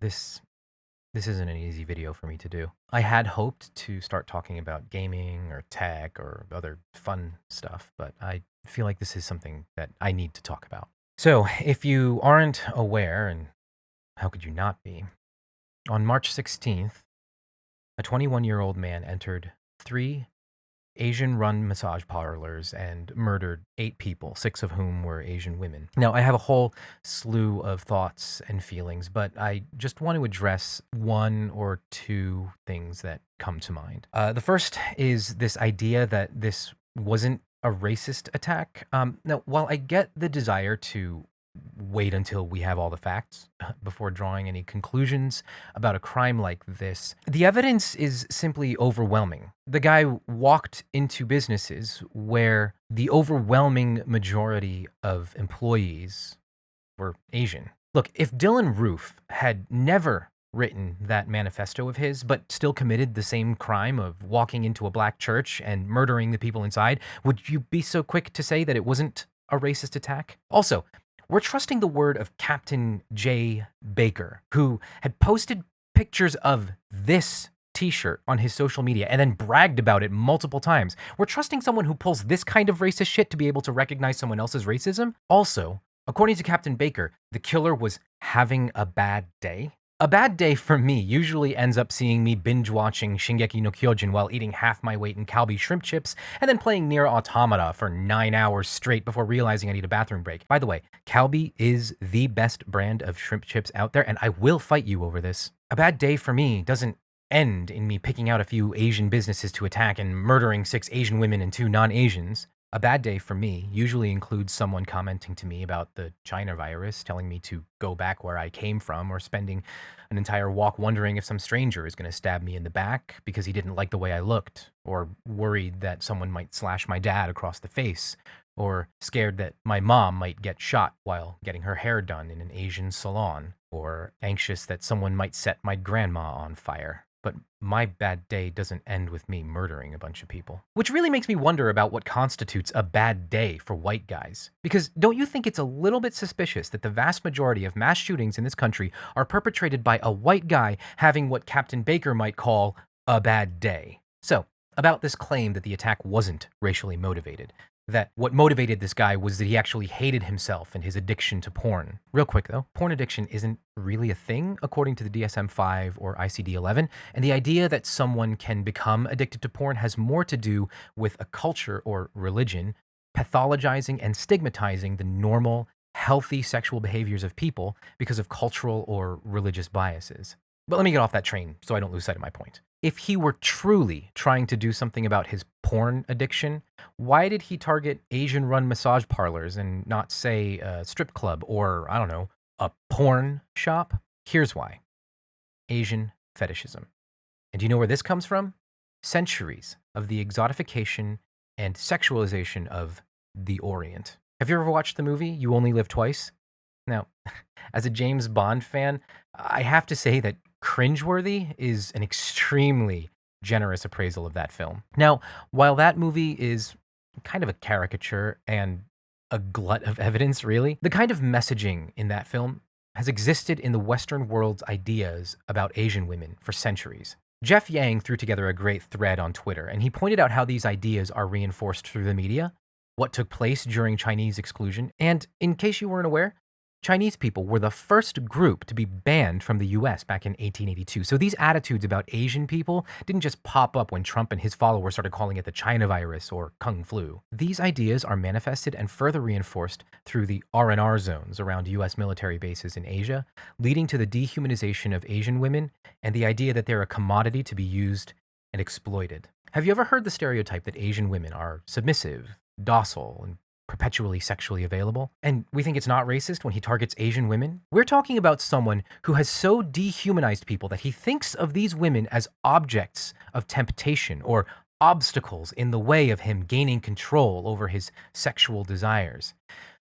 This this isn't an easy video for me to do. I had hoped to start talking about gaming or tech or other fun stuff, but I feel like this is something that I need to talk about. So, if you aren't aware, and how could you not be, on March 16th, a 21-year-old man entered three Asian run massage parlors and murdered 8 people, 6 of whom were Asian women. Now, I have a whole slew of thoughts and feelings, but I just want to address one or two things that come to mind. The first is this idea that this wasn't a racist attack. Now, while I get the desire to wait until we have all the facts before drawing any conclusions about a crime like this, the evidence is simply overwhelming. The guy walked into businesses where the overwhelming majority of employees were Asian. Look, if Dylan Roof had never written that manifesto of his, but still committed the same crime of walking into a black church and murdering the people inside, would you be so quick to say that it wasn't a racist attack? Also, we're trusting the word of Captain J. Baker, who had posted pictures of this t-shirt on his social media and then bragged about it multiple times. We're trusting someone who pulls this kind of racist shit to be able to recognize someone else's racism. Also, according to Captain Baker, the killer was having a bad day. A bad day for me usually ends up seeing me binge watching Shingeki no Kyojin while eating half my weight in Calbee shrimp chips and then playing Nier Automata for 9 hours straight before realizing I need a bathroom break. By the way, Calbee is the best brand of shrimp chips out there, and I will fight you over this. A bad day for me doesn't end in me picking out a few Asian businesses to attack and murdering 6 Asian women and 2 non-Asians. A bad day for me usually includes someone commenting to me about the China virus, telling me to go back where I came from, or spending an entire walk wondering if some stranger is going to stab me in the back because he didn't like the way I looked, or worried that someone might slash my dad across the face, or scared that my mom might get shot while getting her hair done in an Asian salon, or anxious that someone might set my grandma on fire. But my bad day doesn't end with me murdering a bunch of people. Which really makes me wonder about what constitutes a bad day for white guys. Because don't you think it's a little bit suspicious that the vast majority of mass shootings in this country are perpetrated by a white guy having what Captain Baker might call a bad day? So, about this claim that the attack wasn't racially motivated, that what motivated this guy was that he actually hated himself and his addiction to porn. Real quick though, porn addiction isn't really a thing according to the DSM-5 or ICD-11, and the idea that someone can become addicted to porn has more to do with a culture or religion pathologizing and stigmatizing the normal, healthy sexual behaviors of people because of cultural or religious biases. But let me get off that train so I don't lose sight of my point. If he were truly trying to do something about his porn addiction, why did he target Asian run massage parlors and not, say, a strip club or, I don't know, a porn shop? Here's why: Asian fetishism. And do you know where this comes from? Centuries of the exotification and sexualization of the Orient. Have you ever watched the movie You Only Live Twice? Now, as a James Bond fan, I have to say that cringeworthy is an extremely generous appraisal of that film. Now, while that movie is kind of a caricature and a glut of evidence, really, the kind of messaging in that film has existed in the Western world's ideas about Asian women for centuries. Jeff Yang threw together a great thread on Twitter, and he pointed out how these ideas are reinforced through the media, what took place during Chinese exclusion, and in case you weren't aware, Chinese people were the first group to be banned from the US back in 1882. So these attitudes about Asian people didn't just pop up when Trump and his followers started calling it the China virus or Kung flu. These ideas are manifested and further reinforced through the R&R zones around US military bases in Asia, leading to the dehumanization of Asian women and the idea that they're a commodity to be used and exploited. Have you ever heard the stereotype that Asian women are submissive, docile, and perpetually sexually available? And we think it's not racist when he targets Asian women? We're talking about someone who has so dehumanized people that he thinks of these women as objects of temptation or obstacles in the way of him gaining control over his sexual desires.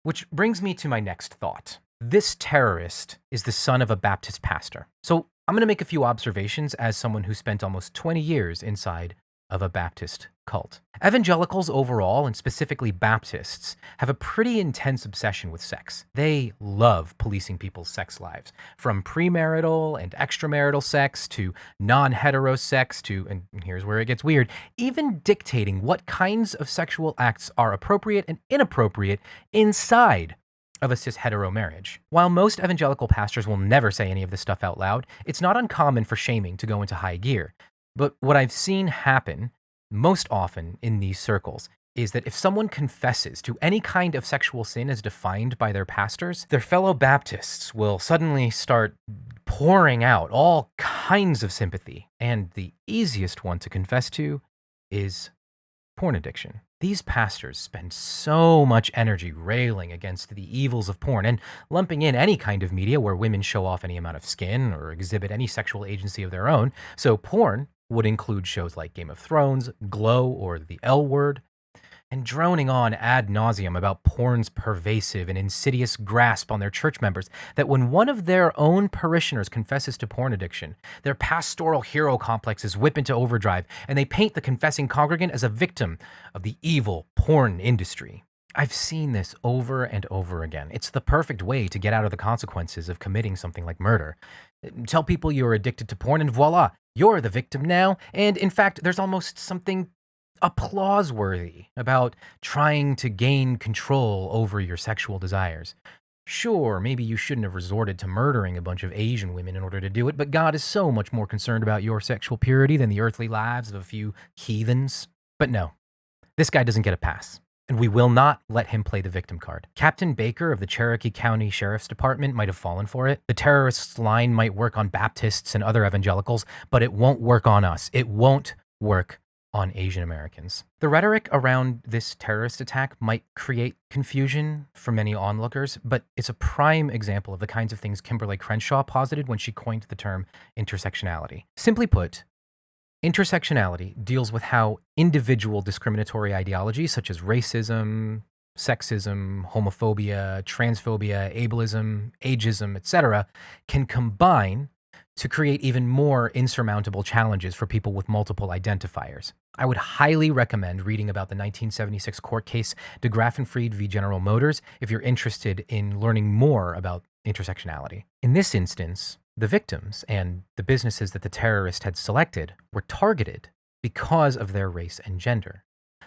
Which brings me to my next thought. This terrorist is the son of a Baptist pastor. So I'm going to make a few observations as someone who spent almost 20 years inside of a Baptist cult. Evangelicals overall, and specifically Baptists, have a pretty intense obsession with sex. They love policing people's sex lives, from premarital and extramarital sex to non-hetero sex to, and here's where it gets weird, even dictating what kinds of sexual acts are appropriate and inappropriate inside of a cis-hetero marriage. While most evangelical pastors will never say any of this stuff out loud, it's not uncommon for shaming to go into high gear. But what I've seen happen most often in these circles is that if someone confesses to any kind of sexual sin as defined by their pastors, their fellow Baptists will suddenly start pouring out all kinds of sympathy. And the easiest one to confess to is porn addiction. These pastors spend so much energy railing against the evils of porn and lumping in any kind of media where women show off any amount of skin or exhibit any sexual agency of their own. So porn would include shows like Game of Thrones, Glow, or The L Word, and droning on ad nauseum about porn's pervasive and insidious grasp on their church members, that when one of their own parishioners confesses to porn addiction, their pastoral hero complexes whip into overdrive, and they paint the confessing congregant as a victim of the evil porn industry. I've seen this over and over again. It's the perfect way to get out of the consequences of committing something like murder. Tell people you're addicted to porn, and voila, you're the victim now. And in fact, there's almost something applause-worthy about trying to gain control over your sexual desires. Sure, maybe you shouldn't have resorted to murdering a bunch of Asian women in order to do it, but God is so much more concerned about your sexual purity than the earthly lives of a few heathens. But no, this guy doesn't get a pass, and we will not let him play the victim card. Captain Baker of the Cherokee County Sheriff's Department might have fallen for it. The terrorist's line might work on Baptists and other evangelicals, but it won't work on us. It won't work on Asian Americans. The rhetoric around this terrorist attack might create confusion for many onlookers, but it's a prime example of the kinds of things Kimberly Crenshaw posited when she coined the term intersectionality. Simply put, intersectionality deals with how individual discriminatory ideologies such as racism, sexism, homophobia, transphobia, ableism, ageism, etc., can combine to create even more insurmountable challenges for people with multiple identifiers. I would highly recommend reading about the 1976 court case De Graffenfried v. General Motors if you're interested in learning more about intersectionality. In this instance, the victims and the businesses that the terrorist had selected were targeted because of their race and gender.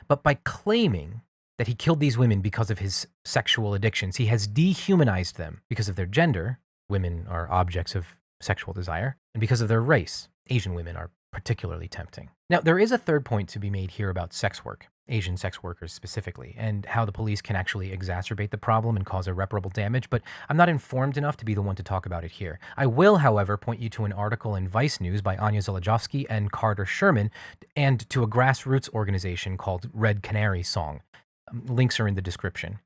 But by claiming that he killed these women because of his sexual addictions, he has dehumanized them because of their gender. Women are objects of sexual desire, and because of their race, Asian women are particularly tempting. Now, there is a third point to be made here about sex work, Asian sex workers specifically, and how the police can actually exacerbate the problem and cause irreparable damage, but I'm not informed enough to be the one to talk about it here. I will, however, point you to an article in Vice News by Anya Zolojovsky and Carter Sherman, and to a grassroots organization called Red Canary Song. Links are in the description.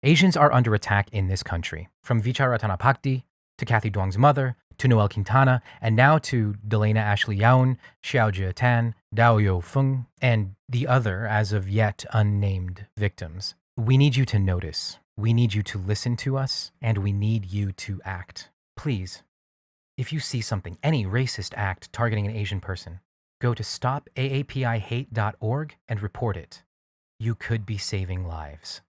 Asians are under attack in this country, from Vichara Tanapakdi to Kathy Duong's mother, to Noel Quintana, and now to Delana Ashley Yaun, Xiao Jie Tan, Dao Yo Feng, and the other, as of yet unnamed, victims. We need you to notice. We need you to listen to us, and we need you to act. Please, if you see something, any racist act targeting an Asian person, go to stopaapihate.org and report it. You could be saving lives.